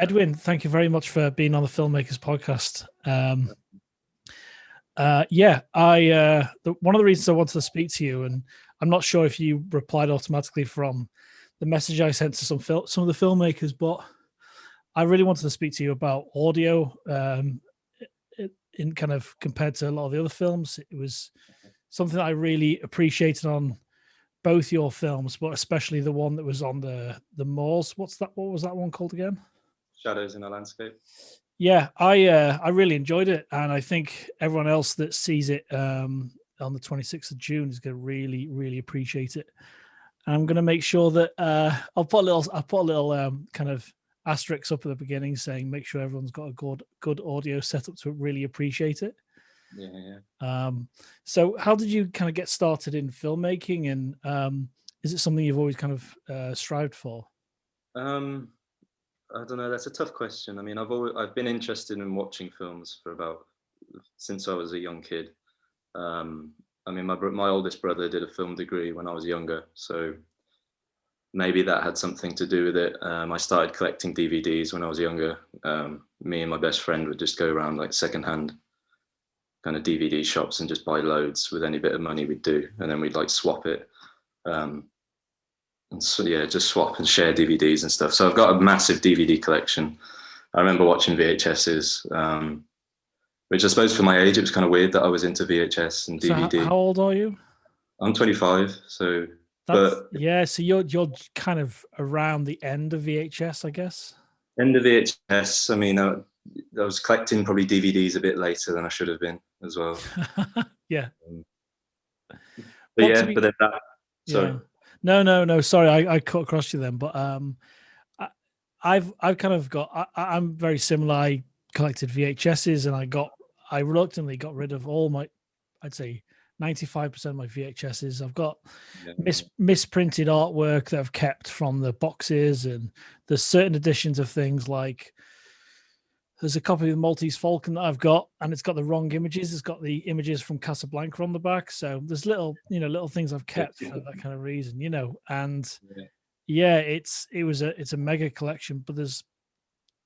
Edwin, thank you very much for being on the Filmmakers podcast. One of the reasons I wanted to speak to you, and I'm not sure if you replied automatically from the message I sent to some of the filmmakers, but I really wanted to speak to you about audio. In kind of compared to a lot of the other films, it was something I really appreciated on both your films, but especially the one that was on the moors. What was that one called again? Shadows in a Landscape. Yeah, I really enjoyed it, and I think everyone else that sees it on the 26th of June is going to really, really appreciate it. And I'm going to make sure that I'll put a little kind of asterisk up at the beginning saying make sure everyone's got a good audio setup to really appreciate it. Yeah. So how did you kind of get started in filmmaking, and is it something you've always kind of strived for? I don't know. That's a tough question. I mean, I've been interested in watching films since I was a young kid. I mean, my oldest brother did a film degree when I was younger, so maybe that had something to do with it. I started collecting DVDs when I was younger. Me and my best friend would just go around like secondhand kind of DVD shops and just buy loads with any bit of money we'd do, and then we'd like swap it. And so yeah, just swap and share DVDs and stuff. So I've got a massive DVD collection. I remember watching VHSs, which I suppose for my age it was kind of weird that I was into VHS and DVD. So how old are you? I'm 25, so. So you're kind of around the end of VHS, I guess. End of VHS. I mean, I was collecting probably DVDs a bit later than I should have been as well. Yeah. But then that. Sorry. Yeah. No. Sorry, I cut across you then. But I've kind of got. I'm very similar. I collected VHSs, and I reluctantly got rid of all my, I'd say 95% of my VHSs. I've got misprinted artwork that I've kept from the boxes, and there's certain editions of things like there's a copy of the Maltese Falcon that I've got, and it's got the wrong images. It's got the images from Casablanca on the back. So there's little things I've kept for that kind of reason, and it's a mega collection, but there's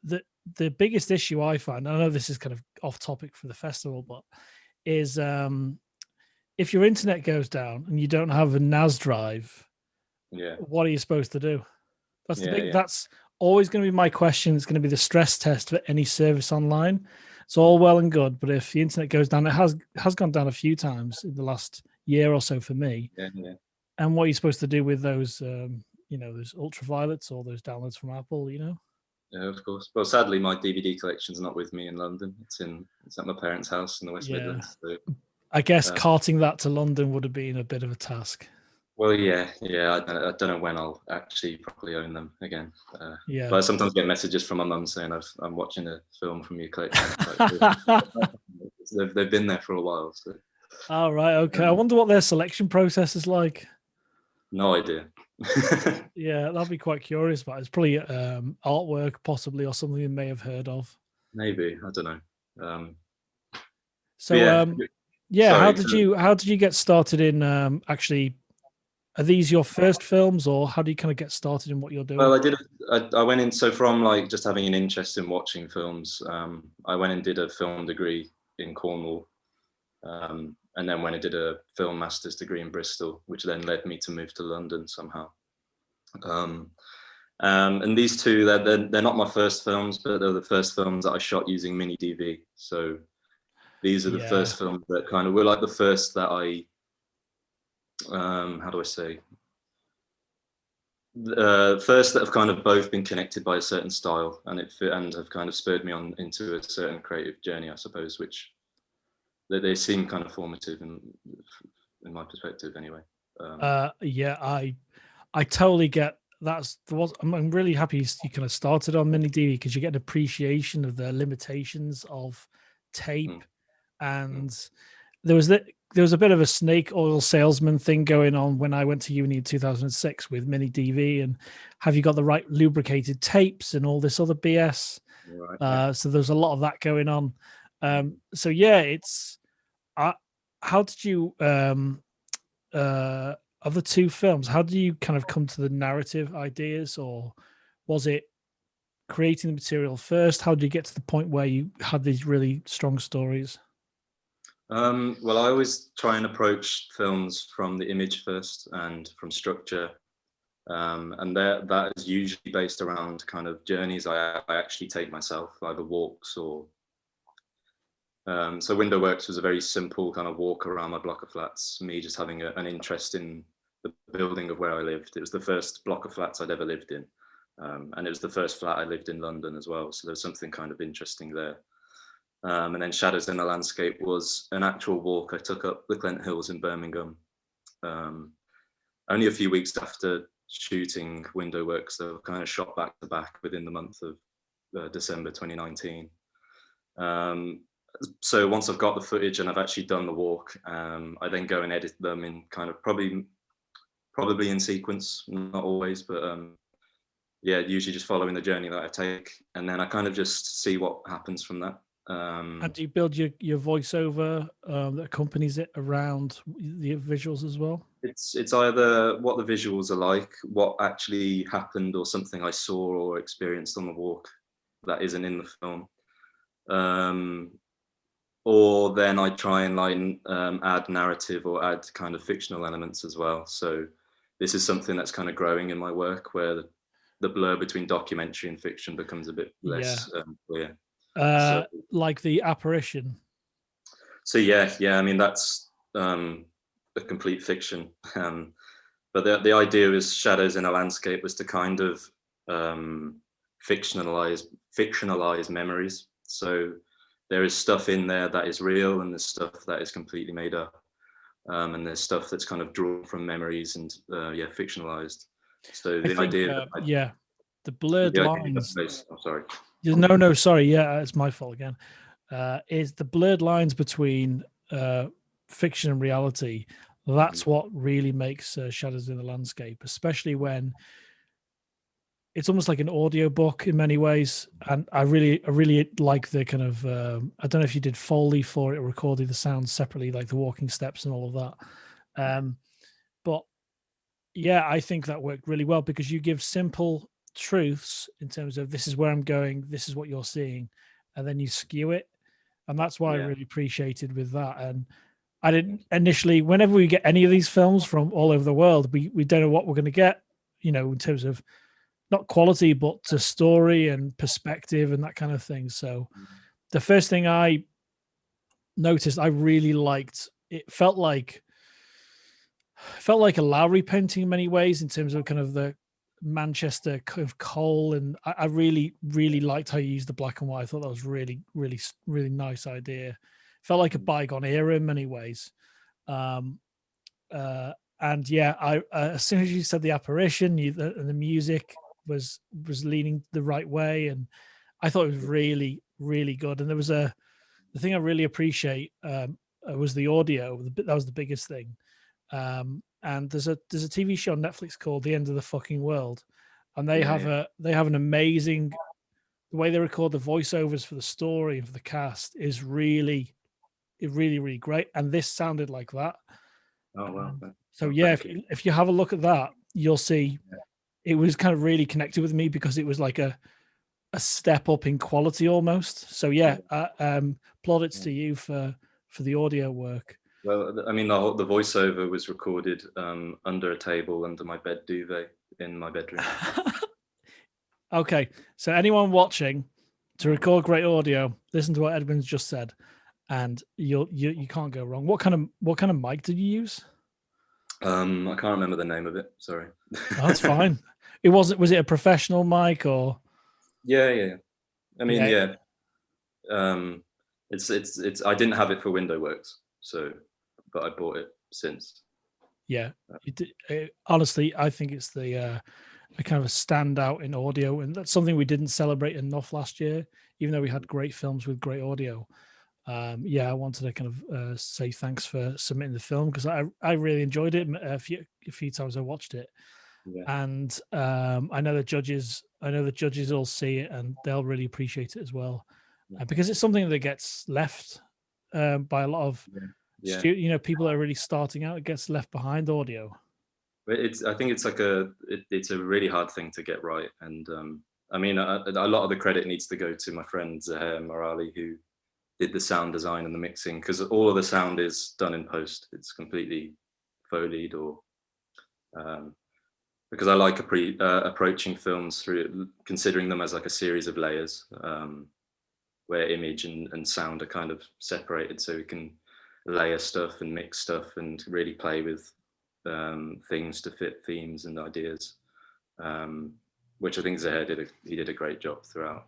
the biggest issue I find, I know this is kind of off topic for the festival, but is if your internet goes down and you don't have a NAS drive, what are you supposed to do? That's always going to be my question. It's going to be the stress test for any service online. It's all well and good, but if the internet goes down, it has gone down a few times in the last year or so for me. Yeah. And what are you supposed to do with those, those ultraviolets or those downloads from Apple, Yeah, of course. Well, sadly, my DVD collection's not with me in London. It's at my parents' house in the West Midlands. So, I guess carting that to London would have been a bit of a task. Well, yeah. I don't know when I'll actually properly own them again. But I sometimes get messages from my mum saying I'm watching a film from your collection. They've been there for a while. So. Oh, right. Okay. I wonder what their selection process is like. No idea. Yeah, that'd be quite curious about. It's probably artwork, possibly, or something you may have heard of. Maybe, I don't know. How did you get started in actually? Are these your first films, or how do you kind of get started in what you're doing? Well, I went in, so from like just having an interest in watching films, I went and did a film degree in Cornwall, and then went and did a film master's degree in Bristol, which then led me to move to London somehow. And these two, they're not my first films, but they're the first films that I shot using mini DV. So these are the first films that kind of were like the first that I, how do I say? First that have kind of both been connected by a certain style, and have kind of spurred me on into a certain creative journey, I suppose, which they seem kind of formative in my perspective, anyway. I totally get that's I'm really happy you kind of started on mini DV because you get an appreciation of the limitations of tape, and there was a bit of a snake oil salesman thing going on when I went to uni in 2006 with mini DV, and have you got the right lubricated tapes and all this other BS? Right. So there's a lot of that going on. So yeah, it's how did you of the two films, how do you kind of come to the narrative ideas, or was it creating the material first? How did you get to the point where you had these really strong stories? Well, I always try and approach films from the image first and from structure. And that is usually based around kind of journeys I actually take myself, either walks or. So Window Works was a very simple kind of walk around my block of flats, me just having an interest in the building of where I lived. It was the first block of flats I'd ever lived in. And it was the first flat I lived in London as well. So there was something kind of interesting there. And then Shadows in the Landscape was an actual walk I took up the Clent Hills in Birmingham. Only a few weeks after shooting Window Works, they were kind of shot back to back within the month of December 2019. So once I've got the footage and I've actually done the walk, I then go and edit them in kind of probably in sequence, not always, but yeah, usually just following the journey that I take, and then I kind of just see what happens from that. And do you build your voiceover that accompanies it around the visuals as well? It's either what the visuals are like, what actually happened, or something I saw or experienced on the walk that isn't in the film. Or then I try and add narrative or add kind of fictional elements as well. So this is something that's kind of growing in my work, where the blur between documentary and fiction becomes a bit less clear. Like The Apparition. So yeah. I mean, that's a complete fiction. But the idea is Shadows in a Landscape was to kind of fictionalize memories. So there is stuff in there that is real, and there's stuff that is completely made up. And there's stuff that's kind of drawn from memories and fictionalized. So the idea, the blurred lines. I'm sorry. No, sorry. Yeah, it's my fault again. Is the blurred lines between fiction and reality. That's what really makes Shadows in the Landscape, especially when it's almost like an audio book in many ways. And I really like the kind of, I don't know if you did Foley for it, or recorded the sounds separately, like the walking steps and all of that. But yeah, I think that worked really well, because you give simple truths in terms of, this is where I'm going, this is what you're seeing, and then you skew it. And that's why I really appreciated with that. And I didn't initially, whenever we get any of these films from all over the world, we don't know what we're going to get, in terms of not quality, but to story and perspective and that kind of thing. So the first thing I noticed, I really liked, it felt like a Lowry painting in many ways, in terms of kind of the Manchester kind of coal. And I really liked how you used the black and white. I thought that was really nice idea. Felt like a bygone era in many ways. And yeah, I as soon as you said The Apparition, the music was leaning the right way, and I thought it was really good. And there was the thing I really appreciate was the audio. That was the biggest thing. And there's a TV show on Netflix called The End of the Fucking World, and they have an amazing, the way they record the voiceovers for the story and for the cast is really great. And this sounded like that. Oh wow! So yeah, if you have a look at that, you'll see it was kind of really connected with me, because it was like a step up in quality almost. So yeah, plaudits to you for the audio work. Well, I mean, the voiceover was recorded under a table under my bed duvet in my bedroom. Okay, so anyone watching, to record great audio, listen to what Edwin's just said, and you can't go wrong. What kind of mic did you use? I can't remember the name of it. Sorry. Oh, that's fine. Was it a professional mic or? Yeah. I mean, yeah. It's. I didn't have it for Window Works, but I bought it since. Yeah, honestly, I think it's the a kind of a standout in audio, and that's something we didn't celebrate enough last year, even though we had great films with great audio. I wanted to kind of say thanks for submitting the film, because I really enjoyed it a few times I watched it. And I know the judges all see it, and they'll really appreciate it as well, because it's something that gets left by a lot of people that are really starting out. It gets left behind, audio. I think it's like it's a really hard thing to get right, and I mean, a lot of the credit needs to go to my friend Zaher Morali, who did the sound design and the mixing, because all of the sound is done in post. It's completely Foleyed, or because I like approaching films through considering them as like a series of layers, where image and sound are kind of separated, so we can layer stuff and mix stuff and really play with things to fit themes and ideas, which I think Zaher did a great job throughout.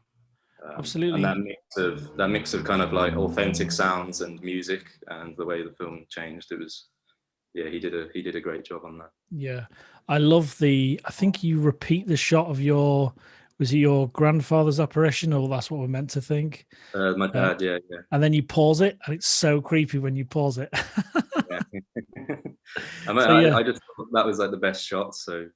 And Absolutely. that mix of kind of like authentic sounds and music and the way the film changed, it was, yeah, he did a great job on that. Yeah, I love I think you repeat the shot of was it your grandfather's apparition, or that's what we're meant to think? My dad, yeah. And then you pause it, and it's so creepy when you pause it. Yeah. I mean, So yeah, I just thought that was like the best shot. So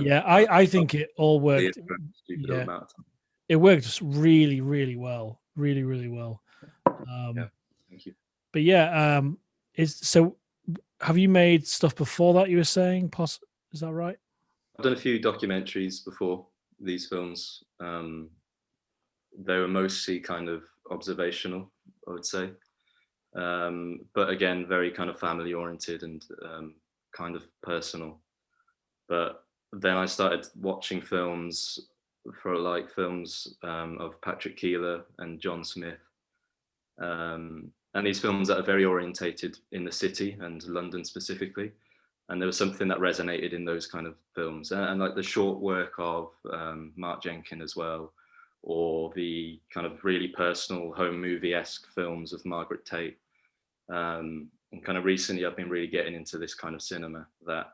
yeah, I think it all worked. Stupid Yeah, amount of time. it worked really, really well, really, really well. Yeah, thank you. But yeah, have you made stuff before that? You were saying, is that right? I've done a few documentaries before these films. They were mostly kind of observational, I would say. But again, very kind of family oriented and kind of personal. But then I started watching films of Patrick Keeler and John Smith. And these films that are very orientated in the city and London specifically. And there was something that resonated in those kind of films, and like the short work of Mark Jenkin as well, or the kind of really personal home movie-esque films of Margaret Tate. And kind of recently I've been really getting into this kind of cinema that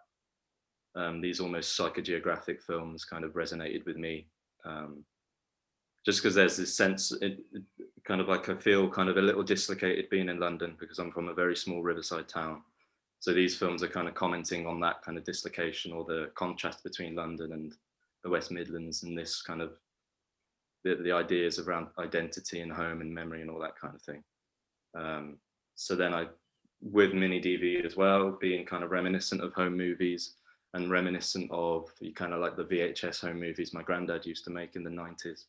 these almost psychogeographic films kind of resonated with me. Just because there's this sense, kind of like I feel kind of a little dislocated being in London because I'm from a very small riverside town. So these films are kind of commenting on that kind of dislocation or the contrast between London and the West Midlands, and this kind of the ideas around identity and home and memory and all that kind of thing. So then with Mini DV as well, being kind of reminiscent of home movies and reminiscent of kind of like the VHS home movies my granddad used to make in the 90s.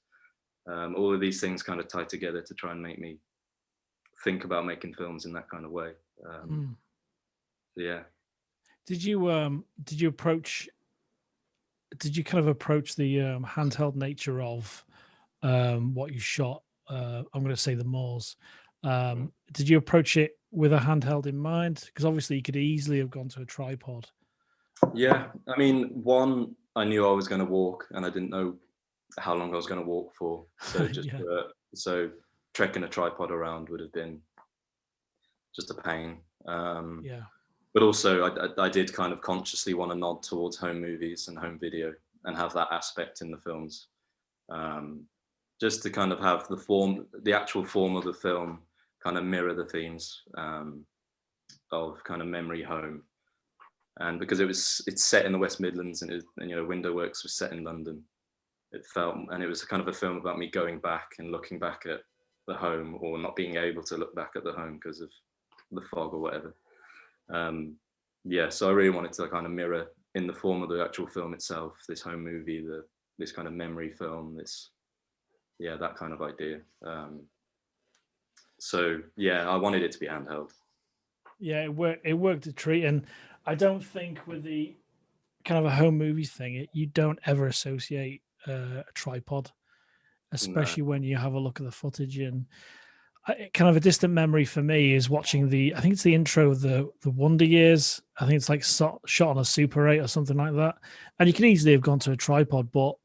All of these things kind of tie together to try and make me think about making films in that kind of way. Yeah. Did you kind of approach the handheld nature of what you shot? I'm going to say the Moors. Did you approach it with a handheld in mind? Because obviously you could easily have gone to a tripod. Yeah, I mean, one, I knew I was going to walk, and I didn't know how long I was going to walk for. So just so trekking a tripod around would have been just a pain. But also, I did kind of consciously want to nod towards home movies and home video and have that aspect in the films, just to kind of have the actual form of the film kind of mirror the themes of kind of memory home. And because it's set in the West Midlands, and Window Works was set in London, it felt, and it was kind of a film about me going back and looking back at the home, or not being able to look back at the home because of the fog or whatever. So I really wanted to kind of mirror in the form of the actual film itself, this home movie, this kind of memory film, that kind of idea. I wanted it to be handheld. Yeah, it worked a treat. And I don't think with the kind of a home movie thing, you don't ever associate a tripod, especially when you have a look at the footage. And kind of a distant memory for me is watching I think it's the intro of the Wonder Years. I think it's like shot on a Super 8 or something like that. And you can easily have gone to a tripod, but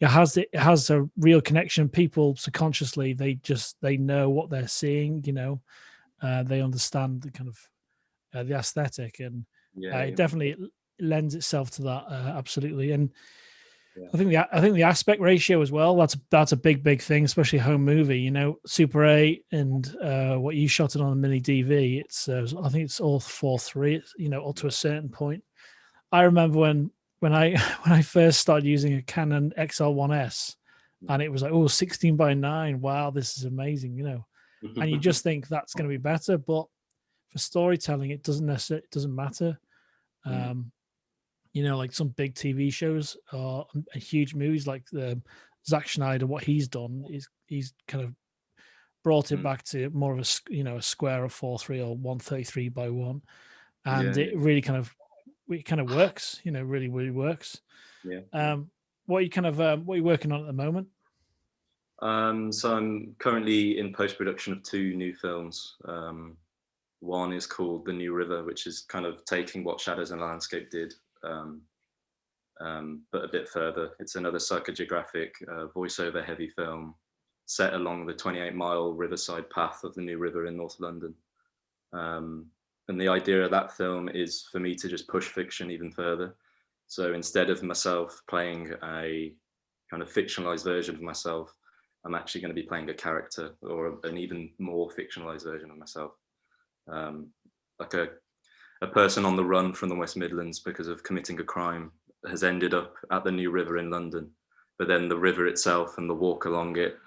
it has a real connection. People subconsciously, they know what they're seeing, they understand the kind of the aesthetic, and it definitely lends itself to that, absolutely. And I think the aspect ratio as well, that's a big thing, especially a home movie. Super 8 and what you shot it on a Mini DV, it's I think it's all 4:3, up to a certain point. I remember when I first started using a Canon XL1S, and it was like, 16:9, wow, this is amazing, and you just think that's going to be better, but for storytelling it doesn't matter. you know, like some big TV shows or huge movies like the Zack Schneider. What he's done is he's kind of brought it back to more of a, you know, a square of 4:3 or 133 by 1, and Yeah, it really kind of works. You know, really works. yeah. What are you kind of what are you working on at the moment? So I'm currently in post-production of 2 new films. One is called The New River, which is kind of taking what Shadows and Landscape did, um, but a bit further. It's another psychogeographic, voiceover heavy film set along the 28-mile riverside path of the New River in North London. And the idea of that film is for me to just push fiction even further. So instead of myself playing a kind of fictionalized version of myself, I'm actually going to be playing a character or an even more fictionalized version of myself. Like a person on the run from the West Midlands because of committing a crime has ended up at the New River in London. But then the river itself and the walk along it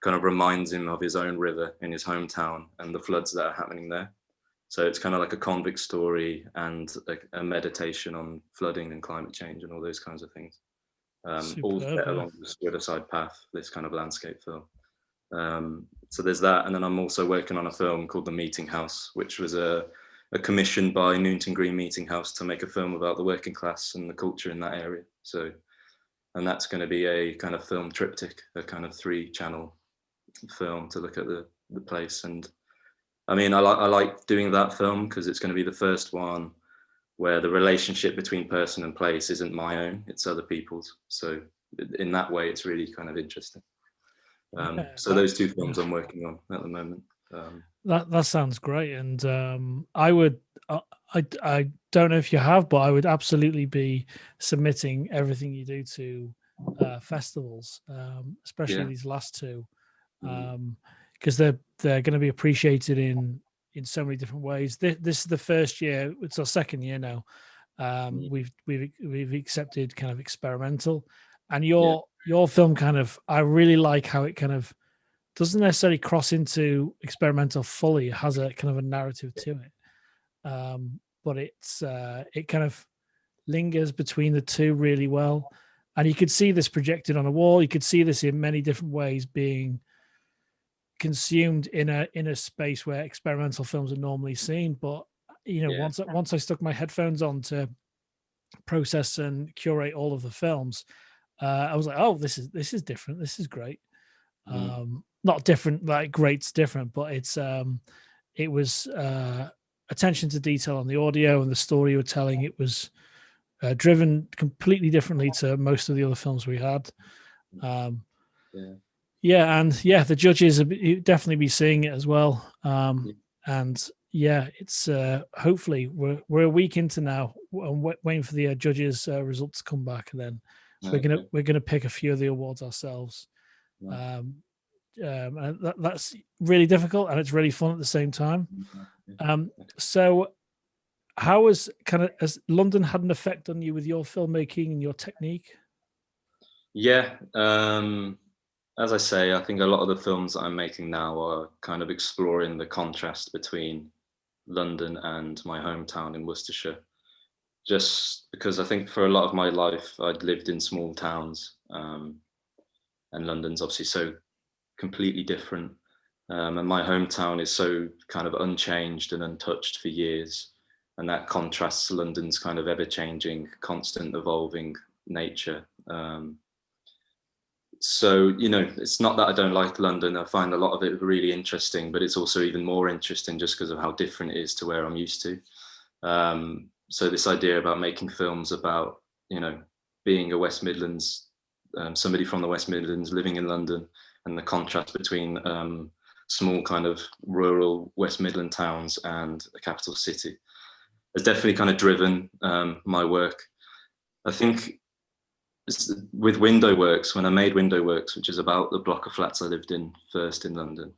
kind of reminds him of his own river in his hometown and the floods that are happening there. So it's kind of like a convict story and a meditation on flooding and climate change and all those kinds of things. All Superb. set along this riverside path, this kind of landscape film. So there's that. And then I'm also working on a film called The Meeting House, which was a commission by Newington Green Meeting House to make a film about the working class and the culture in that area. So, and that's going to be a kind of film triptych, a kind of 3-channel film to look at the place. And I mean, I like doing that film because it's going to be the first one where the relationship between person and place isn't my own, it's other people's. So in that way, it's really kind of interesting. So those 2 films I'm working on at the moment. That sounds great, and I would. I don't know if you have, but I would absolutely be submitting everything you do to festivals, especially Yeah. these last 2, because they're going to be appreciated in so many different ways. This is the first year; it's our second year now. We've accepted kind of experimental, and your film kind of, I really like how it kind of doesn't necessarily cross into experimental fully. It has a kind of a narrative to it, but it kind of lingers between the 2 really well. And you could see this projected on a wall. You could see this in many different ways being consumed in a space where experimental films are normally seen. But you know, once I stuck my headphones on to process and curate all of the films, I was like, oh, this is different. This is great. Not different, like great's different, but it was attention to detail on the audio and the story you were telling. It was driven completely differently to most of the other films we had. And the judges would definitely be seeing it as well. And it's hopefully we're a week into now. I'm waiting for the judges' results to come back, and then we're gonna pick a few of the awards ourselves. And that's really difficult, and it's really fun at the same time. So how has London had an effect on you with your filmmaking and your technique? As I say, I think a lot of the films that I'm making now are kind of exploring the contrast between London and my hometown in Worcestershire. Just because I think for a lot of my life, I'd lived in small towns, and London's obviously so completely different. And my hometown is so kind of unchanged and untouched for years. And that contrasts London's kind of ever-changing, constant evolving nature. So, you know, it's not that I don't like London. I find a lot of it really interesting, but it's also even more interesting just because of how different it is to where I'm used to. So this idea about making films about, you know, being a West Midlands, somebody from the West Midlands living in London, and the contrast between small kind of rural West Midland towns and the capital city has definitely kind of driven my work. I think with Window Works, when I made Window Works, which is about the block of flats I lived in first in London,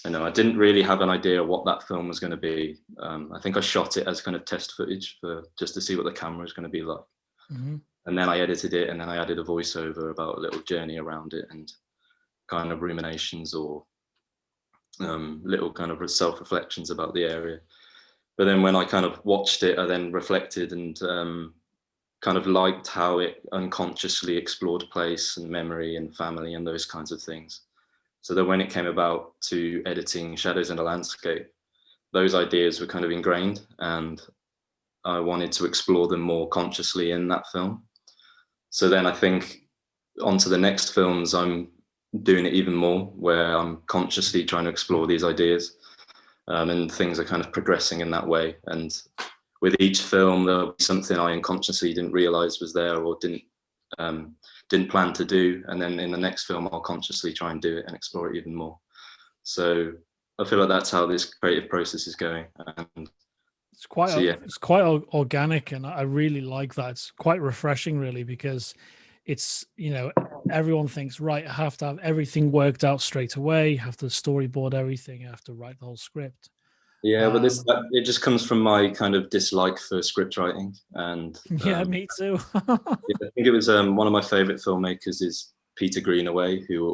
I didn't really have an idea what that film was going to be. I think I shot it as kind of test footage just to see what the camera is going to be like. And then I edited it, and then I added a voiceover about a little journey around it and kind of ruminations or little kind of self-reflections about the area. But then when I kind of watched it, I then reflected and kind of liked how it unconsciously explored place and memory and family and those kinds of things. So that when it came about to editing Shadows in a Landscape, those ideas were kind of ingrained, and I wanted to explore them more consciously in that film. So then I think onto the next films, I'm doing it even more, where I'm consciously trying to explore these ideas, and things are kind of progressing in that way. And with each film, there'll be something I unconsciously didn't realize was there or didn't plan to do. And then in the next film, I'll consciously try and do it and explore it even more. So I feel like that's how this creative process is going. And It's quite so, yeah. it's quite organic, and I really like that. It's quite refreshing, really, because it's, you know, everyone thinks, right, I have to have everything worked out straight away, have to storyboard everything, I have to write the whole script. Yeah, but it just comes from my kind of dislike for script writing. And Yeah, me too. yeah, I think it was one of my favorite filmmakers is Peter Greenaway, who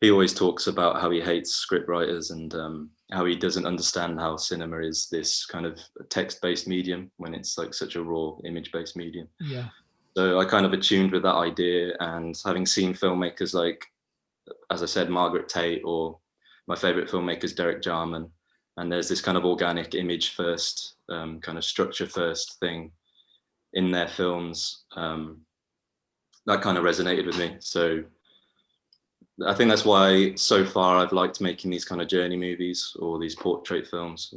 he always talks about how he hates script writers and how he doesn't understand how cinema is this kind of text-based medium when it's like such a raw image-based medium. Yeah. So I kind of attuned with that idea, and having seen filmmakers like, as I said, Margaret Tate, or my favorite filmmakers, Derek Jarman, and there's this kind of organic image first, kind of structure first thing in their films, that kind of resonated with me. So I think that's why so far I've liked making these kind of journey movies or these portrait films,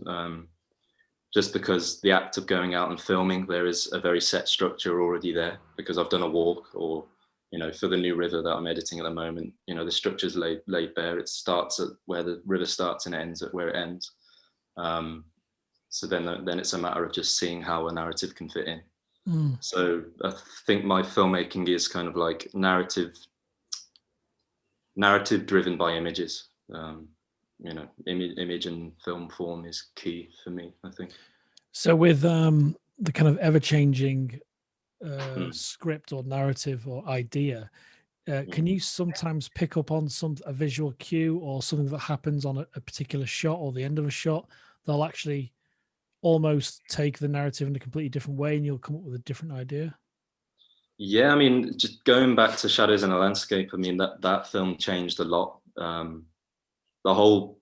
just because the act of going out and filming, there is a very set structure already there, because I've done a walk, or, you know, for the new river that I'm editing at the moment, you know, the structure's laid bare. It starts at where the river starts and ends at where it ends. So then it's a matter of just seeing how a narrative can fit in. So I think my filmmaking is kind of like narrative driven by images. You know, image and film form is key for me, I think. So with the kind of ever-changing Mm. script or narrative or idea, can you sometimes pick up on a visual cue or something that happens on a particular shot or the end of a shot? They'll actually almost take the narrative in a completely different way, and you'll come up with a different idea. Yeah, I mean, just going back to Shadows in a Landscape, I mean, that film changed a lot. The whole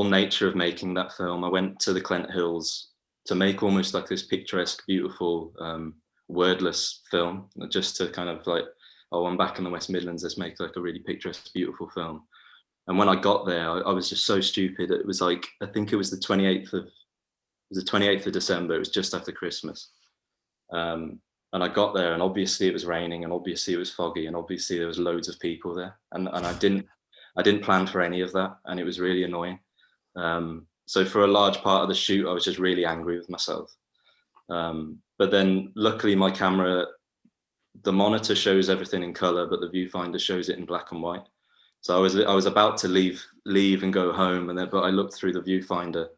nature of making that film. I went to the Clent Hills to make almost like this picturesque, beautiful, wordless film, just to kind of like, oh, I'm back in the West Midlands, let's make like a really picturesque, beautiful film. And when I got there, I was just so stupid. It was like, I think it was the 28th of December. It was just after Christmas. And I got there, and obviously it was raining, and obviously it was foggy, and obviously there was loads of people there. And I didn't plan for any of that, and it was really annoying. So for a large part of the shoot, I was just really angry with myself. But then luckily my camera, the monitor shows everything in color, but the viewfinder shows it in black and white. So I was about to leave and go home, but I looked through the viewfinder,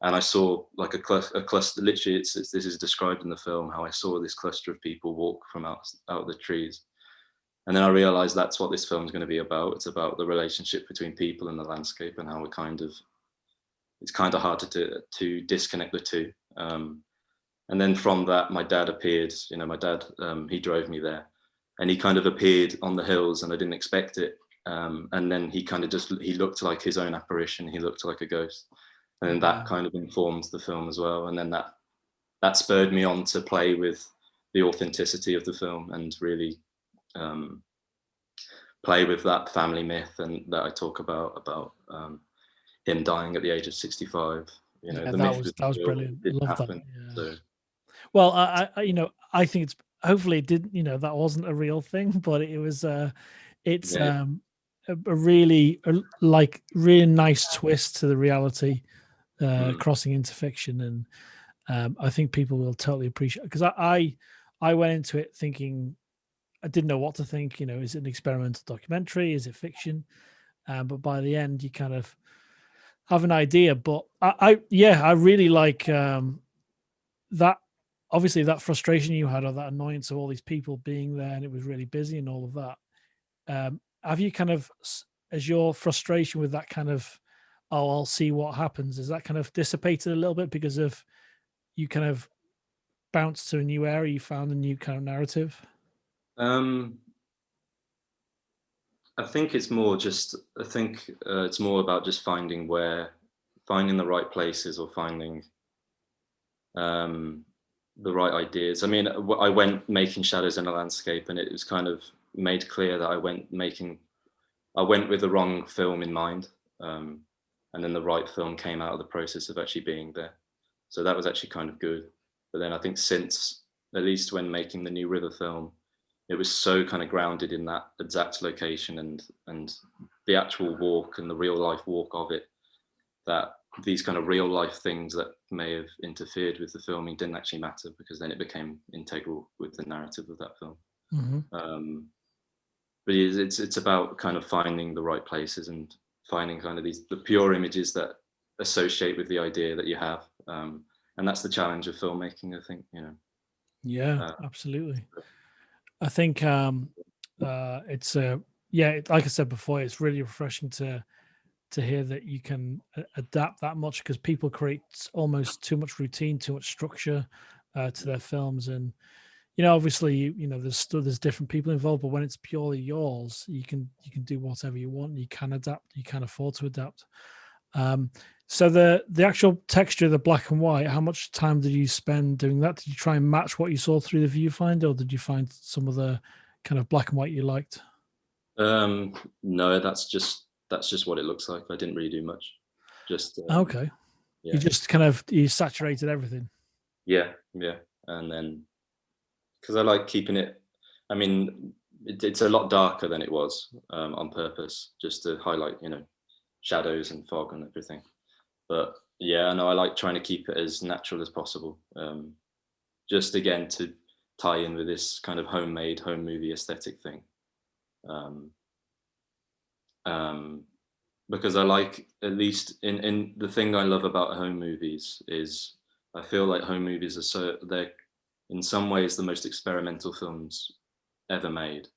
and I saw like a cluster. Literally, this is described in the film, how I saw this cluster of people walk from out of the trees. And then I realized that's what this film is going to be about. It's about the relationship between people and the landscape, and how it's kind of hard to disconnect the two. And then from that, my dad appeared. You know, my dad, he drove me there, and he kind of appeared on the hills, and I didn't expect it. And then he kind of he looked like his own apparition. He looked like a ghost. And then that kind of informed the film as well. And then that spurred me on to play with the authenticity of the film, and really play with that family myth and that I talk about him dying at the age of 65. You know, Yeah, the that myth was real, brilliant. it didn't Love that. happen. Yeah. So Well, I you know, I think it's, hopefully it didn't, you know, that wasn't a real thing, but it was it's yeah. a really like really nice twist to the reality, crossing into fiction. And I think people will totally appreciate, because I went into it thinking, I didn't know what to think. You know, is it an experimental documentary? Is it fiction? But by the end, you kind of have an idea. But I really like that. Obviously, that frustration you had, or that annoyance of all these people being there, and it was really busy and all of that. Have you kind of, as your frustration with that kind of, oh, I'll see what happens, is that kind of dissipated a little bit because of you kind of bounced to a new area, you found a new kind of narrative? I think it's more just. I think it's more about just finding the right places, or finding the right ideas. I mean, I went making shadows in a landscape, and it was kind of made clear that I went with the wrong film in mind, and then the right film came out of the process of actually being there. So that was actually kind of good. But then I think since, at least when making the New River film, it was so kind of grounded in that exact location and the actual walk and the real life walk of it, that these kind of real life things that may have interfered with the filming didn't actually matter, because then it became integral with the narrative of that film. Mm-hmm. But it's about kind of finding the right places and finding kind of the pure images that associate with the idea that you have, and that's the challenge of filmmaking, I think. Yeah, absolutely. I think it's like I said before, it's really refreshing to hear that you can adapt that much, because people create almost too much routine, too much structure to their films. And obviously, there's different people involved, but when it's purely yours, you can do whatever you want. You can adapt. You can afford to adapt. So the actual texture of the black and white, how much time did you spend doing that? Did you try and match what you saw through the viewfinder, or did you find some of the kind of black and white you liked? No, that's just what it looks like. I didn't really do much. Just Okay. yeah, You just you saturated everything. yeah, and then because I like keeping it. I mean, it's a lot darker than it was on purpose, just to highlight, shadows and fog and everything. But yeah, I like trying to keep it as natural as possible. Just again to tie in with this kind of homemade home movie aesthetic thing. Um, um, because I like, at least in the thing I love about home movies is, I feel like home movies they're in some ways the most experimental films ever made.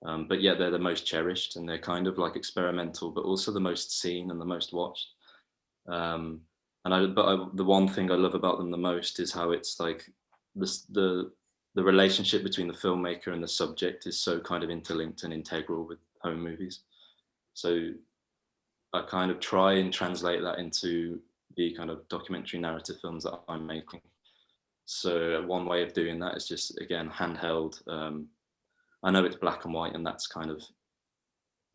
But yet they're the most cherished, and they're kind of like experimental, but also the most seen and the most watched. The one thing I love about them the most is how it's like the relationship between the filmmaker and the subject is so kind of interlinked and integral with home movies. So I kind of try and translate that into the kind of documentary narrative films that I'm making. So one way of doing that is just, again, handheld. I know it's black and white, and that's kind of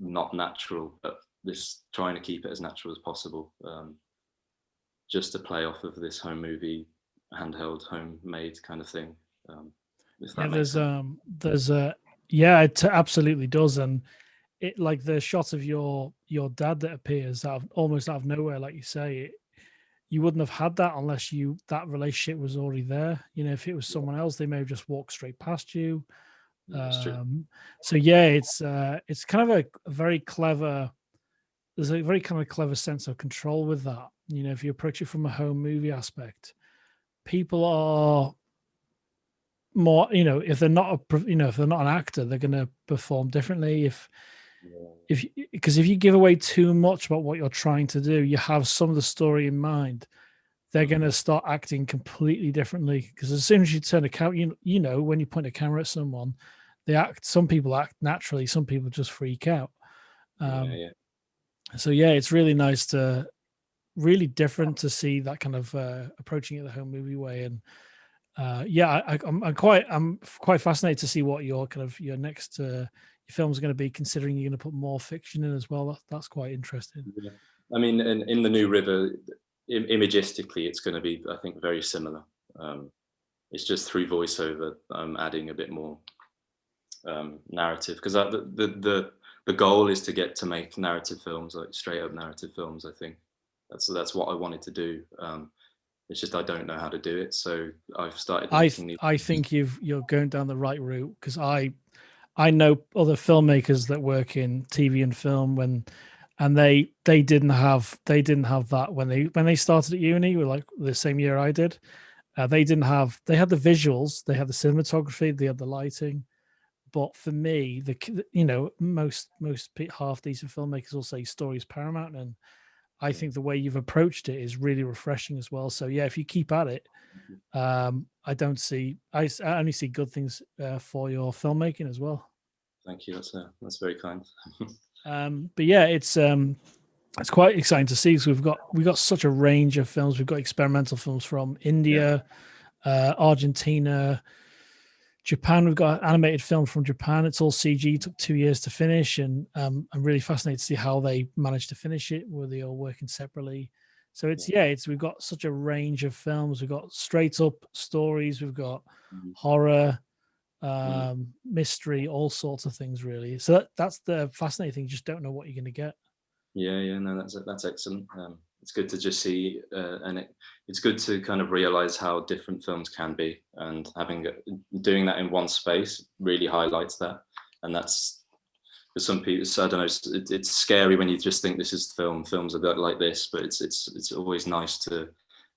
not natural, but this trying to keep it as natural as possible, just to play off of this home movie, handheld, homemade kind of thing. If that makes sense. There's a yeah, it absolutely does. And it, like the shot of your dad that appears almost out of nowhere, like you say, you wouldn't have had that unless that relationship was already there. If it was someone else, they may have just walked straight past you. Yeah, that's true. So yeah, it's kind of a very clever. There's a very kind of clever sense of control with that. If you approach it from a home movie aspect, people are more. If they're not if they're not an actor, they're going to perform differently. Because if you give away too much about what you're trying to do, you have some of the story in mind, they're going to start acting completely differently. Because as soon as you turn a camera, when you point a camera at someone, some people act naturally, some people just freak out. So yeah, it's really nice really different to see that kind of approaching it the home movie way. And I'm quite fascinated to see what your next your film is going to be, considering you're going to put more fiction in as well. That's quite interesting. Yeah. I mean, in the New River, imagistically, it's going to be, I think, very similar. It's just through voiceover, adding a bit more narrative, because the goal is to get to make narrative films, like straight up narrative films. I think that's what I wanted to do. It's just I don't know how to do it, so I've started making I think you're going down the right route, because I know other filmmakers that work in TV and film, and they didn't have that when they started at uni, with like the same year I did. They had the visuals, they had the cinematography, they had the lighting. But for me, most half decent filmmakers will say story is paramount, and I think the way you've approached it is really refreshing as well. So yeah, if you keep at it, I don't see. I only see good things for your filmmaking as well. Thank you. That's very kind. But yeah, it's quite exciting to see. So we've got such a range of films. We've got experimental films from India, Argentina, Japan. We've got an animated film from Japan. It's all CG. It took 2 years to finish, and I'm really fascinated to see how they managed to finish it. Were they all working separately? So we've got such a range of films. We've got straight up stories. We've got horror, mystery, all sorts of things really. So that's the fascinating thing. You just don't know what you're going to get. Yeah, no, that's excellent. It's good to just see, and it's good to kind of realize how different films can be, and doing that in one space really highlights that. And that's for some people. So I don't know. It's scary when you just think this is film. Films are like this, but it's always nice to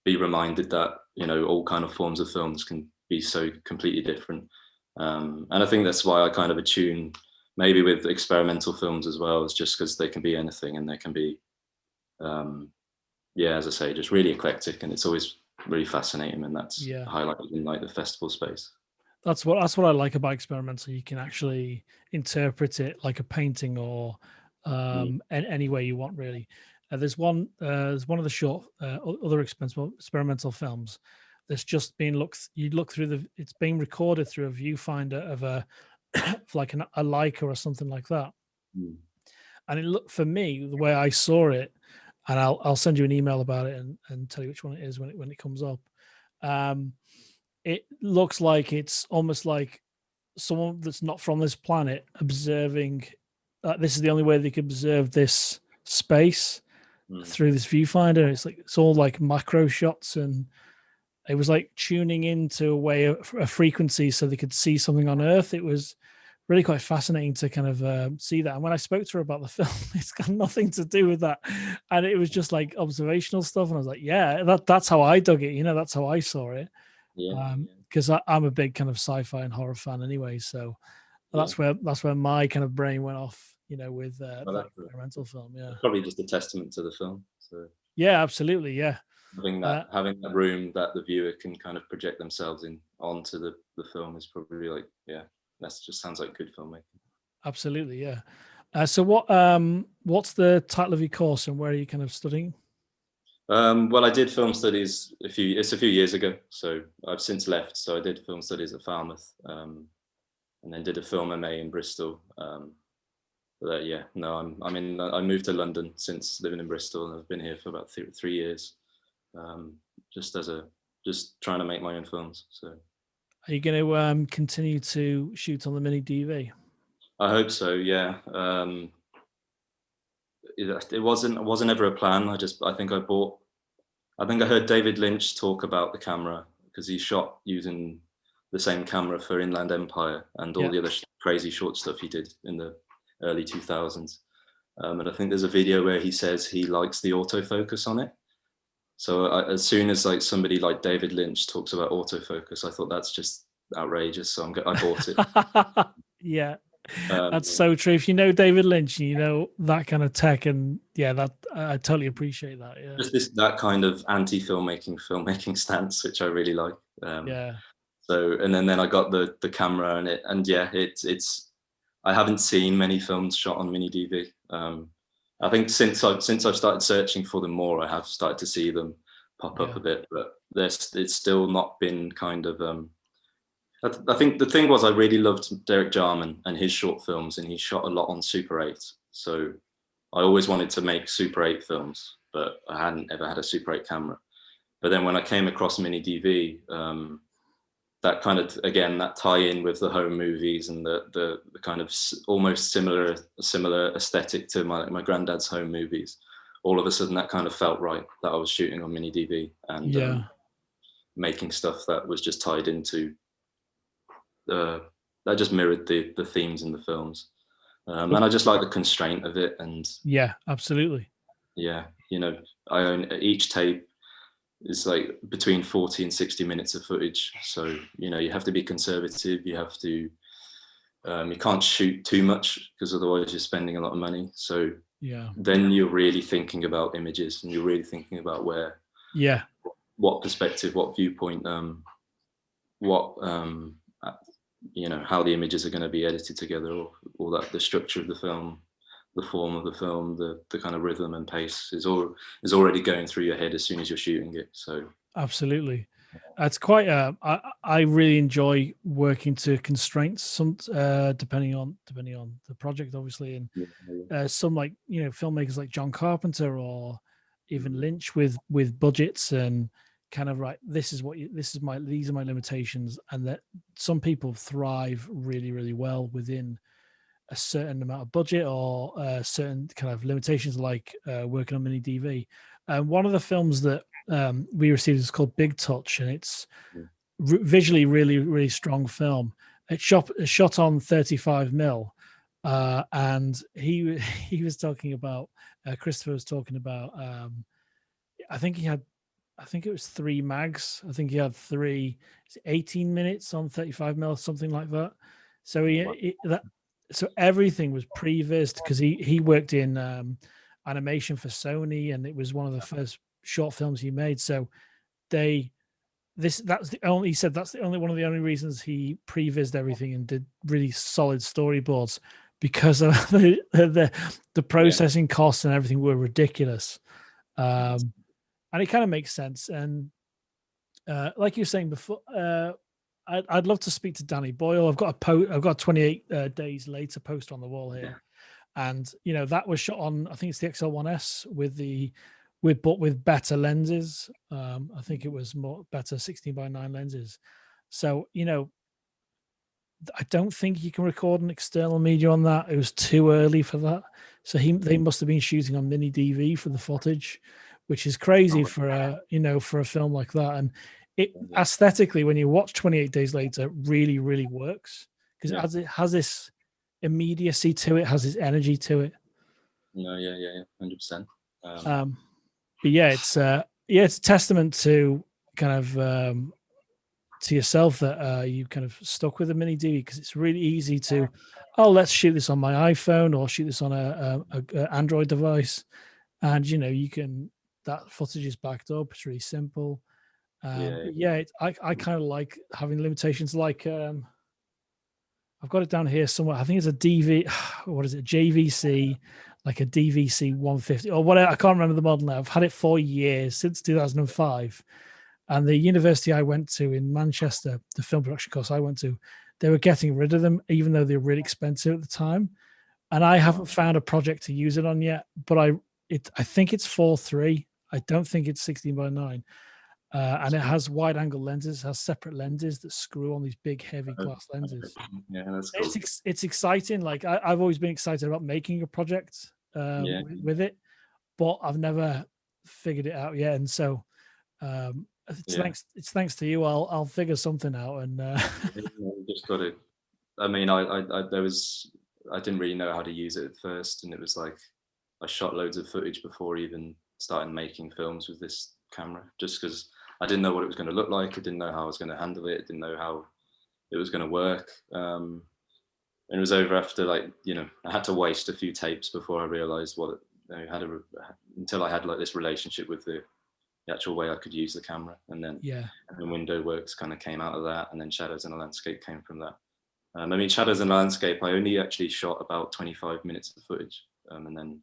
be reminded that all kind of forms of films can be so completely different. And I think that's why I kind of attune maybe with experimental films as well, is just because they can be anything, and they can be as I say, just really eclectic, and it's always really fascinating, and that's highlighted in like the festival space. That's what I like about experimental. You can actually interpret it like a painting, or any way you want really. There's one of the short other experimental films that's just been you look through it's being recorded through a viewfinder of a like a Leica or something like that. And it looked, for me, the way I saw it, and I'll send you an email about it and tell you which one it is when it comes up. It looks like it's almost like someone that's not from this planet observing. This is the only way they could observe this space through this viewfinder. It's all like macro shots, and it was like tuning into a frequency so they could see something on Earth. It was really quite fascinating to kind of see that. And when I spoke to her about the film, it's got nothing to do with that, and it was just like observational stuff. And I was like, yeah, that's how I dug it. That's how I saw it. Because I'm a big kind of sci-fi and horror fan anyway. So that's where my kind of brain went off. With that experimental film. Yeah, probably just a testament to the film. So yeah, absolutely, yeah. Having that room that the viewer can kind of project themselves onto the film is probably like, that just sounds like good filmmaking. Absolutely, yeah. So what's the title of your course, and where are you kind of studying? Well, I did film studies a few years ago, so I've since left. So I did film studies at Falmouth, and then did a film MA in Bristol. I moved to London since living in Bristol, and I've been here for about 3 years. Just trying to make my own films. So, are you going to continue to shoot on the mini DV? I hope so. Yeah. It wasn't ever a plan. I think I heard David Lynch talk about the camera, because he shot using the same camera for Inland Empire and all the other crazy short stuff he did in the early 2000s. And I think there's a video where he says he likes the autofocus on it. So as soon as like somebody like David Lynch talks about autofocus, I thought that's just outrageous. So I bought it. Yeah, that's so true. If you know David Lynch, that kind of tech, and that I totally appreciate that. Yeah, just that kind of filmmaking stance, which I really like. So and then I got the camera and it's I haven't seen many films shot on mini DV. I think since I've started searching for them more, I have started to see them pop up a bit, but it's still not been kind of. I think the thing was, I really loved Derek Jarman and his short films, and he shot a lot on Super 8. So I always wanted to make Super 8 films, but I hadn't ever had a Super 8 camera. But then when I came across mini DV, that kind of, again, that tie in with the home movies and the kind of almost similar aesthetic to my granddad's home movies, all of a sudden that kind of felt right, that I was shooting on mini DV and making stuff that was just tied into that just mirrored the themes in the films. And I just like the constraint of it. And absolutely. I own each tape is like between 40 and 60 minutes of footage. So, you have to be conservative. You have to, you can't shoot too much, because otherwise you're spending a lot of money. So then you're really thinking about images, and you're really thinking about where what perspective, what viewpoint, what you know, how the images are going to be edited together, or all that, the structure of the film, the form of the film, the kind of rhythm and pace is already going through your head as soon as you're shooting it. So Absolutely. It's quite. I really enjoy working to constraints. Some depending on the project, obviously, and some, like, you know, filmmakers like John Carpenter or even Lynch with budgets and kind of, right, this is these are my limitations, and that some people thrive really well within a certain amount of budget or certain kind of limitations, like working on mini DV. One of the films that we received is called Big Touch, and it's visually really strong film. It's shot on 35 mil, and he was talking about, Christopher was talking about, I think it was 3 mags. I think he had 18 minutes on 35 mil, something like that. So so everything was pre-vised, because he worked in animation for Sony, and it was one of the first short films he made. So that's the only, he said, that's the only one of the only reasons he pre-vised everything and did really solid storyboards, because of the processing costs and everything were ridiculous. And it kind of makes sense. And like you were saying before, I'd love to speak to Danny Boyle. I've got a 28 days later post on the wall here, and you know, that was shot on, I think it's the XL1S with better lenses. I think it was more better 16:9 lenses. So, you know, I don't think you can record an external media on that. It was too early for that. So they must have been shooting on mini DV for the footage, which is crazy for for a film like that. And it aesthetically, when you watch 28 Days Later, really works, because it has this immediacy to it, has this energy to it. No, yeah, 100%. But it's a testament to kind of to yourself that you kind of stuck with a mini DV, because it's really easy to, let's shoot this on my iPhone or shoot this on a Android device, and you know, that footage is backed up. It's really simple. I kind of like having limitations. Like I've got it down here somewhere. I think it's a DV. What is it? JVC, like a DVC 150 or whatever. I can't remember the model now. I've had it for years, since 2005. And the university I went to in Manchester, the film production course I went to, they were getting rid of them, even though they were really expensive at the time. And I haven't found a project to use it on yet. But I think it's 4:3. I don't think it's 16:9. And it has wide angle lenses, has separate lenses that screw on these big heavy glass lenses. Yeah, that's cool. It's exciting. Like I've always been excited about making a project with it, but I've never figured it out yet. And so it's thanks to you. I'll figure something out. And just got to. I mean, I didn't really know how to use it at first, and it was like I shot loads of footage before even starting making films with this camera, just because I didn't know what it was going to look like. I didn't know how I was going to handle it. I didn't know how it was going to work. And it was over after, like, you know, I had to waste a few tapes before I realized what until I had like this relationship with the actual way I could use the camera. And then and Window Works kind of came out of that, and then Shadows in a Landscape came from that. I mean, Shadows in a Landscape, I only actually shot about 25 minutes of footage, and then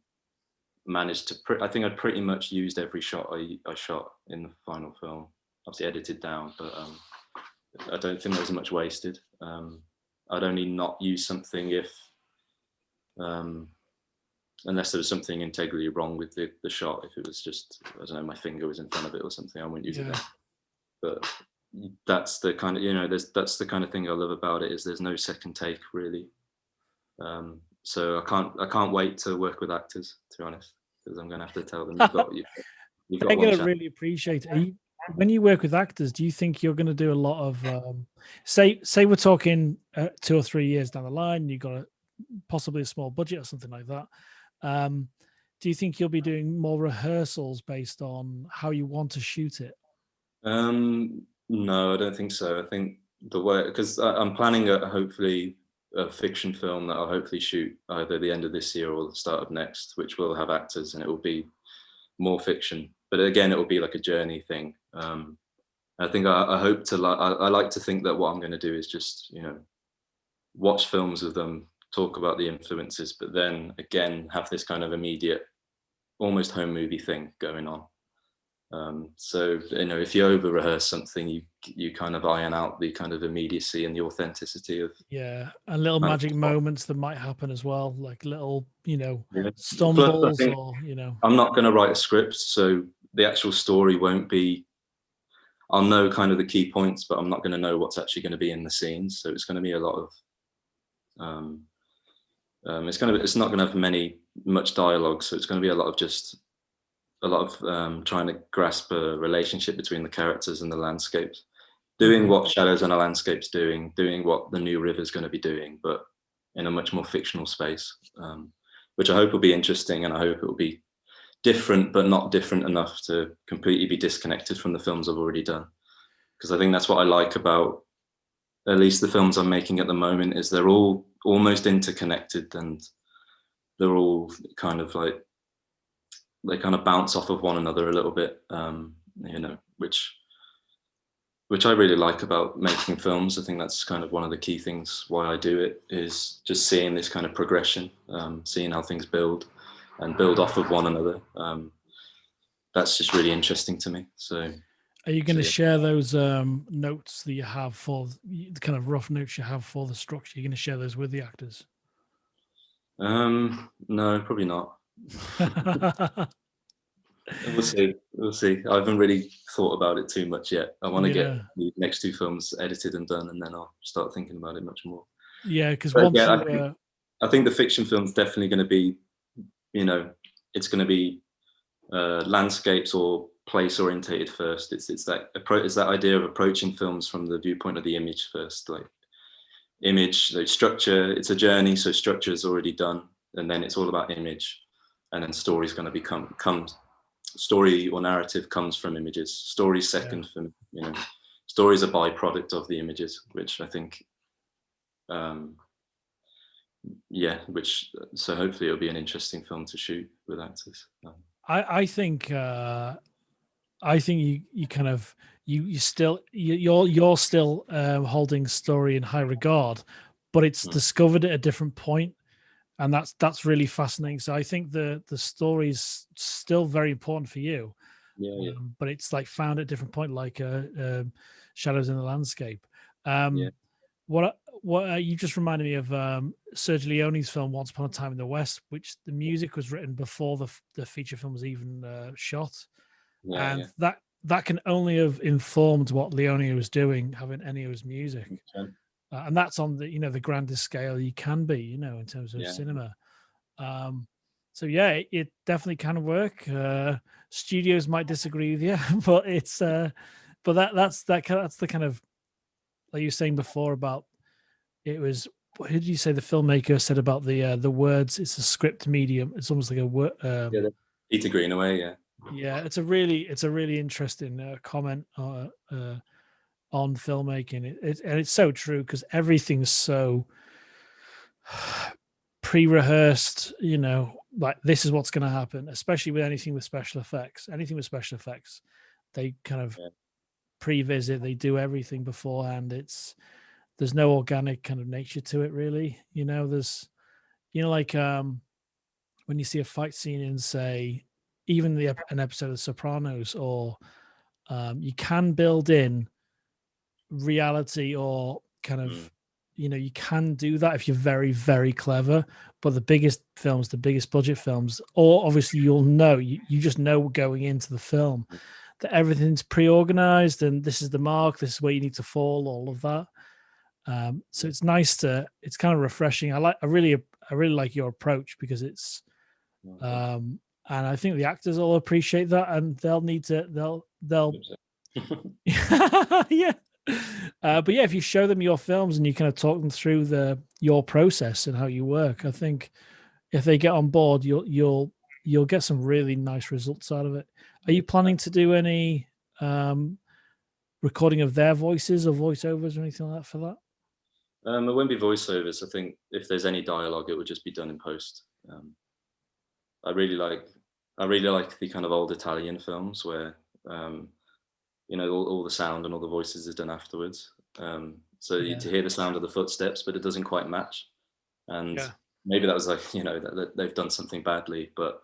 managed to I think I'd pretty much used every shot I shot in the final film, obviously edited down, but I don't think there was much wasted. I'd only not use something if unless there was something integrally wrong with the shot. If it was just, I don't know, my finger was in front of it or something, I wouldn't use it then. But that's the kind of, you know, that's the kind of thing I love about it, is there's no second take really. So I can't wait to work with actors, to be honest, because I'm going to have to tell them you've got they're going to really appreciate it. When you work with actors, do you think you're going to do a lot of say we're talking 2 or 3 years down the line, you've got possibly a small budget or something like that, do you think you'll be doing more rehearsals based on how you want to shoot it? No, I don't think so. I think the way, because I'm planning hopefully a fiction film that I'll hopefully shoot either the end of this year or the start of next, which will have actors, and it will be more fiction. But again, it will be like a journey thing. I think I hope to I like to think that what I'm going to do is just, watch films with them, talk about the influences, but then again have this kind of immediate, almost home movie thing going on. So if you over rehearse something, you kind of iron out the kind of immediacy and the authenticity of and little kind of magic moments that might happen as well, like little Plus, I stumbles think or I'm not going to write a script, so the actual story won't be. I'll know kind of the key points, but I'm not going to know what's actually going to be in the scenes. So it's going to be a lot of. It's not going to have much dialogue, so it's going to be a lot of trying to grasp a relationship between the characters and the landscapes, doing what Shadows on a Landscape's doing what the New River's going to be doing, but in a much more fictional space, which I hope will be interesting, and I hope it will be different, but not different enough to completely be disconnected from the films I've already done. Because I think that's what I like about at least the films I'm making at the moment, is they're all almost interconnected, and they're all kind of like, they kind of bounce off of one another a little bit, which I really like about making films. I think that's kind of one of the key things why I do it, is just seeing this kind of progression, seeing how things build and build off of one another. That's just really interesting to me. So are you going to share those notes that you have for the kind of rough notes you have for the structure? You're going to share those with the actors? No, probably not. We'll see. I haven't really thought about it too much yet. I want to get the next two films edited and done, and then I'll start thinking about it much more. Yeah, because I think the fiction film's definitely going to be, it's going to be landscapes or place orientated first. It's that idea of approaching films from the viewpoint of the image first, like image, so structure. It's a journey, so structure is already done, and then it's all about image, and then story's going to come. Story or narrative comes from images. Story second, from story is a byproduct of the images, which I think, so hopefully it'll be an interesting film to shoot with actors. I think you kind of you're still holding story in high regard, but it's discovered at a different point, and that's really fascinating. So I think the story's still very important for you, but it's like found at a different point, like Shadows in the Landscape. What you just reminded me of Sergio Leone's film Once Upon a Time in the West, which the music was written before the feature film was even shot, and that can only have informed what Leone was doing, having Ennio's music. And that's on the the grandest scale you can be, in terms of cinema. So it definitely can work. Studios might disagree with you, but it's but that's the kind of, like you were saying before about, it was, what did you say the filmmaker said about the words? It's a script medium. It's almost like a word. Peter Greenaway, it's a really interesting comment on filmmaking. And it's so true, because everything's so pre-rehearsed, like this is what's going to happen, especially with anything with special effects. They kind of pre-visit, they do everything beforehand. There's no organic kind of nature to it, really. There's like when you see a fight scene in, say, even an episode of Sopranos, or you can build in reality, or kind of you can do that if you're very, very clever. But the biggest budget films, or obviously you just know going into the film that everything's pre-organized, and this is the mark, this is where you need to fall, all of that. So it's kind of refreshing. I really like your approach, because it's and I think the actors will appreciate that, and they'll yeah. But if you show them your films and you kind of talk them through your process and how you work, I think if they get on board, you'll get some really nice results out of it. Are you planning to do any recording of their voices or voiceovers or anything like that for that? It won't be voiceovers. I think if there's any dialogue, it would just be done in post. I really like the kind of old Italian films where you know, all the sound and all the voices is done afterwards. So you Yeah. to hear the sound of the footsteps, but it doesn't quite match. And Yeah. maybe that was like, you know, that they've done something badly. But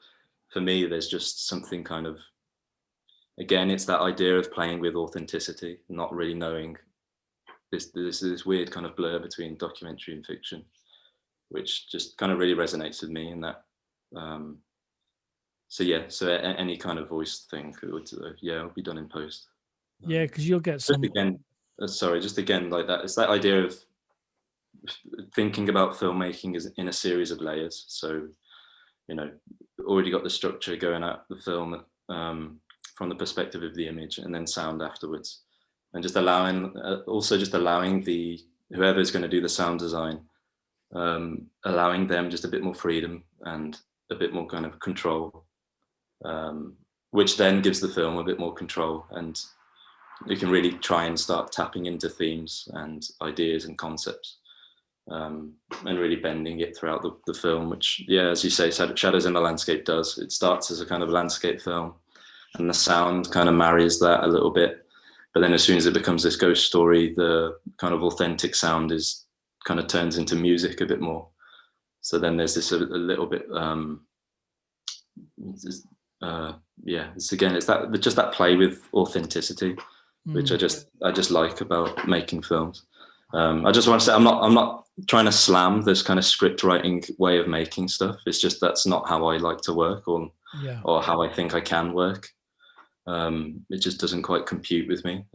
for me, there's just something kind of, again, it's that idea of playing with authenticity, not really knowing this weird kind of blur between documentary and fiction, which just kind of really resonates with me in that. Um, so yeah, so any kind of voice thing would, yeah, it'll be done in post. Yeah, because you'll get Just some. again, sorry, just again like that. It's that idea of thinking about filmmaking as in a series of layers. So, you know, already got the structure going at the film from the perspective of the image, and then sound afterwards, and just allowing, also just allowing the whoever's going to do the sound design, allowing them just a bit more freedom and a bit more kind of control, which then gives the film a bit more control, and you can really try and start tapping into themes and ideas and concepts, and really bending it throughout the film, which, yeah, as you say, Shadows in the Landscape does. It starts as a kind of landscape film, and the sound kind of marries that a little bit. But then as soon as it becomes this ghost story, the kind of authentic sound is kind of turns into music a bit more. So then there's this a little bit, yeah, it's again, it's that just that play with authenticity, which I just like about making films. I just want to say I'm not trying to slam this kind of script writing way of making stuff. It's just that's not how I like to work, or how I think I can work. It just doesn't quite compute with me.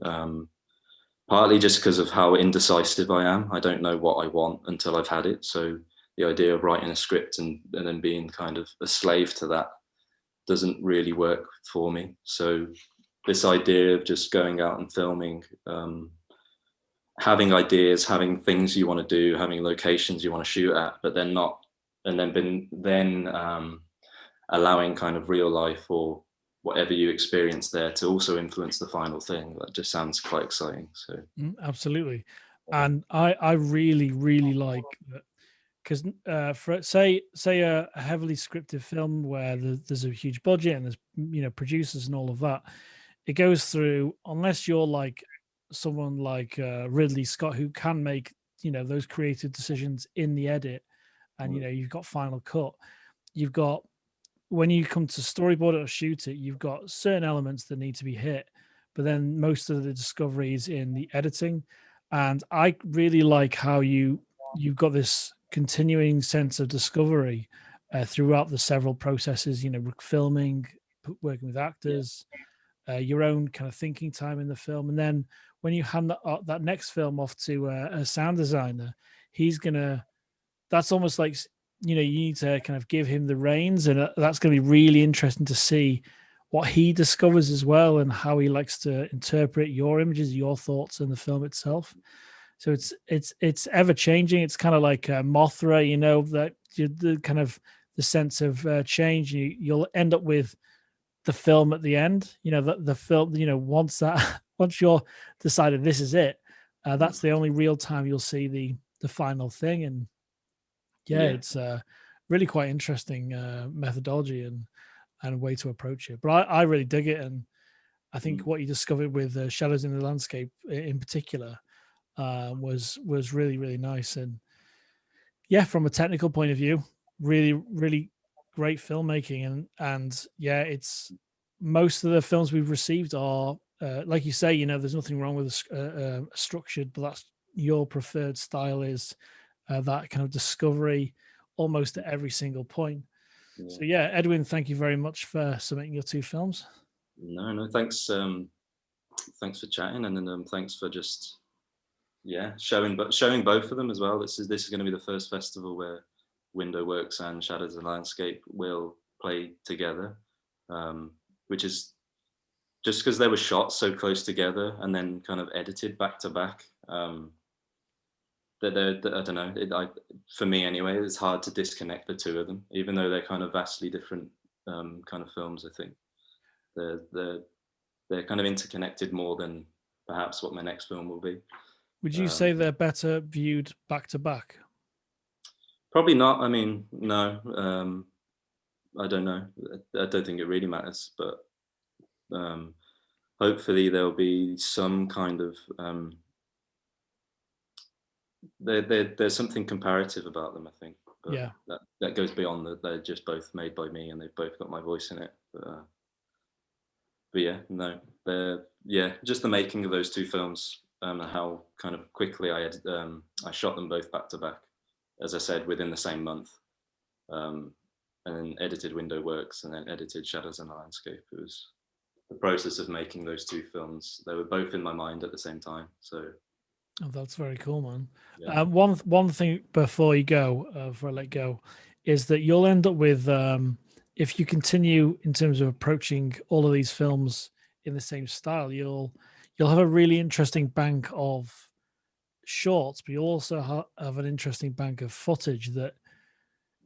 Partly just because of how indecisive I am. I don't know what I want until I've had it. So the idea of writing a script and then being kind of a slave to that doesn't really work for me. So this idea of just going out and filming, having ideas, having things you want to do, having locations you want to shoot at, but then not, and then allowing kind of real life or whatever you experience there to also influence the final thing. That just sounds quite exciting. So Absolutely. And I really like that, because for say a heavily scripted film where there's a huge budget and there's producers and all of that, it goes through, unless you're like someone like Ridley Scott, who can make those creative decisions in the edit, and you've got final cut, you've got, when you come to storyboard it or shoot it, you've got certain elements that need to be hit, but then most of the discovery is in the editing. And I really like how you've got this continuing sense of discovery throughout the several processes, filming, working with actors, your own kind of thinking time in the film. And then when you hand that next film off to a sound designer, he's gonna, that's almost like, you need to kind of give him the reins, and that's going to be really interesting to see what he discovers as well, and how he likes to interpret your images, your thoughts in the film itself. So it's ever changing. It's kind of like Mothra, that the kind of the sense of change. You'll end up with the film at the end. The film. Once that once you're decided this is it, that's the only real time you'll see the final thing. And yeah, it's really quite interesting methodology and way to approach it. But I really dig it, and I think what you discovered with Shadows in the Landscape in particular was really, really nice. And yeah, from a technical point of view, really, really great filmmaking. And yeah, it's, most of the films we've received are like you say, there's nothing wrong with structured, but that's your preferred style, is that kind of discovery almost at every single point. So yeah, Edwin, thank you very much for submitting your two films. No, thanks. Thanks for chatting, and then thanks for just showing both of them as well. This is going to be the first festival where Window Works and Shadows of the Landscape will play together, which is just because they were shot so close together and then kind of edited back to back. That I don't know. For me anyway, it's hard to disconnect the two of them, even though they're kind of vastly different kind of films. I think they're kind of interconnected more than perhaps what my next film will be. Would you say they're better viewed back to back? Probably not. I mean, no. I don't know. I don't think it really matters, but hopefully there'll be some kind of there's something comparative about them, I think. But Yeah. that goes beyond that. They're just both made by me, and they've both got my voice in it. But yeah, no, just the making of those two films, and how kind of quickly I shot them both back to back, as I said, within the same month, and then edited Window Works, and then edited Shadows in the Landscape. It was the process of making those two films. They were both in my mind at the same time. So Oh, that's very cool, man. yeah. One thing before you go, before I let go, is that you'll end up with, if you continue in terms of approaching all of these films in the same style, you'll have a really interesting bank of shorts, but you'll also have an interesting bank of footage that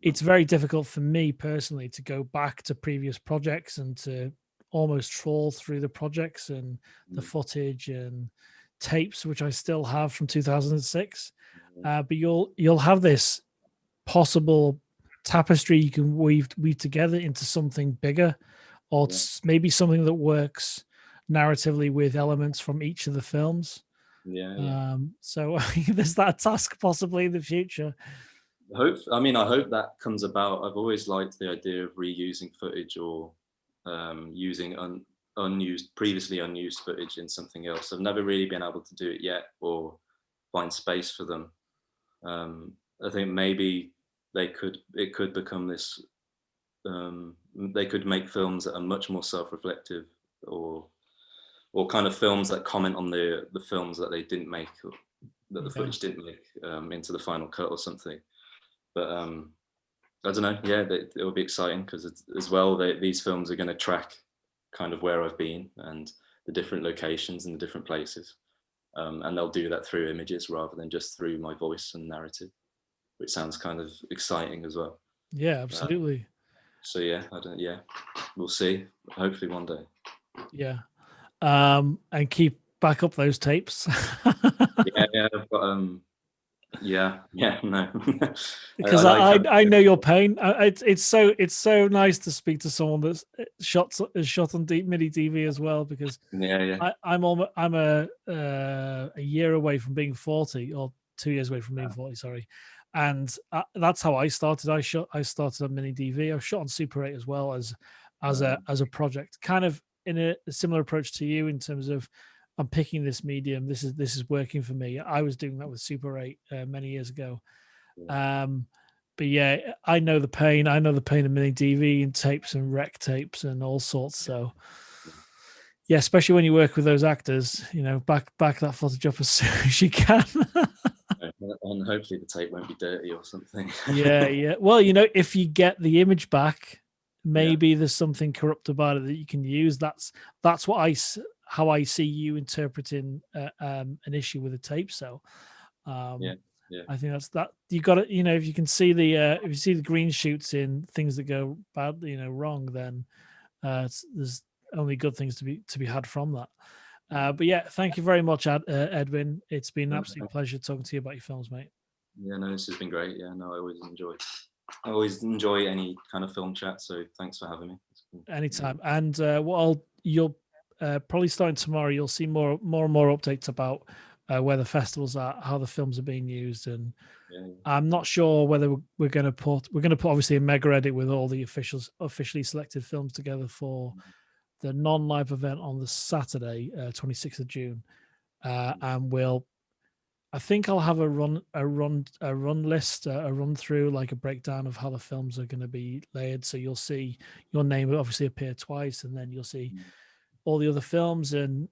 it's very difficult for me personally to go back to previous projects and to almost trawl through the projects and the footage and tapes which I still have from 2006. But you'll have this possible tapestry you can weave together into something bigger, or maybe something that works narratively with elements from each of the films. So there's that task possibly in the future. I hope that comes about. I've always liked the idea of reusing footage, or using previously unused footage in something else. I've never really been able to do it yet, or find space for them. I think maybe it could become this. They could make films that are much more self-reflective, or kind of films that comment on the films that they didn't make, or that the footage didn't make into the final cut or something. But I don't know. Yeah, it will be exciting because as well, these films are going to track kind of where I've been and the different locations and the different places, and they'll do that through images rather than just through my voice and narrative, which sounds kind of exciting as well. Yeah, absolutely. So yeah, we'll see. Hopefully one day. Yeah, and keep back up those tapes. Yeah, but no. Because I know your pain. It's so nice to speak to someone that's shot on deep MIDI DV as well. Because I'm a year away from being 40, or 2 years away from being 40. Sorry, and that's how I started. I started on MIDI DV. I shot on Super 8 as well as a project, kind of in a similar approach to you in terms of, I'm picking this medium. This is working for me. I was doing that with Super 8 many years ago. But yeah, I know the pain. I know the pain of mini DV and tapes and rec tapes and all sorts. So yeah, especially when you work with those actors, back that footage up as soon as you can. And hopefully the tape won't be dirty or something. Yeah. Well, if you get the image back, maybe there's something corrupt about it that you can use. That's how I see you interpreting an issue with a tape. So I think that's that. You got to, if you can see if you see the green shoots in things that go bad, wrong, then there's only good things to be had from that. But yeah, thank you very much, Edwin. It's been an absolute pleasure talking to you about your films, mate. Yeah, no, this has been great. Yeah, no, I always enjoy any kind of film chat. So thanks for having me. Anytime. And you'll probably starting tomorrow, you'll see more and more updates about where the festivals are, how the films are being used, and I'm not sure whether we're going to put obviously a mega edit with all the officially selected films together for the non-live event on the Saturday, 26th of June, and I think I'll have a run list, a run through, like a breakdown of how the films are going to be layered. So you'll see your name will obviously appear twice, and then you'll see all the other films. And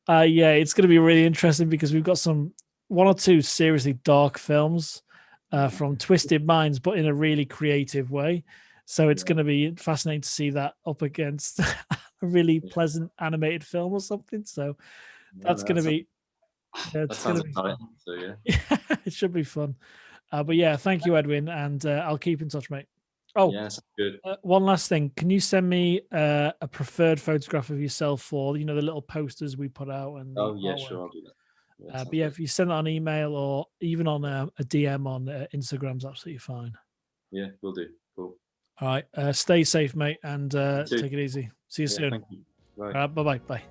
it's going to be really interesting because we've got one or two seriously dark films from Twisted Minds, but in a really creative way. So it's going to be fascinating to see that up against a really pleasant animated film or something. So that's going to be. Yeah, it's going to be fun. So yeah, it should be fun. But yeah, thank you, Edwin, and I'll keep in touch, mate. Oh, yeah, good. One last thing. Can you send me a preferred photograph of yourself for the little posters we put out? And artwork? Sure, I'll do that. But yeah, if you send that on email or even on a DM on Instagram's absolutely fine. Yeah, we'll do. Cool. All right. Stay safe, mate, and take it easy. See you soon. Thank you. Bye. Bye-bye. Bye.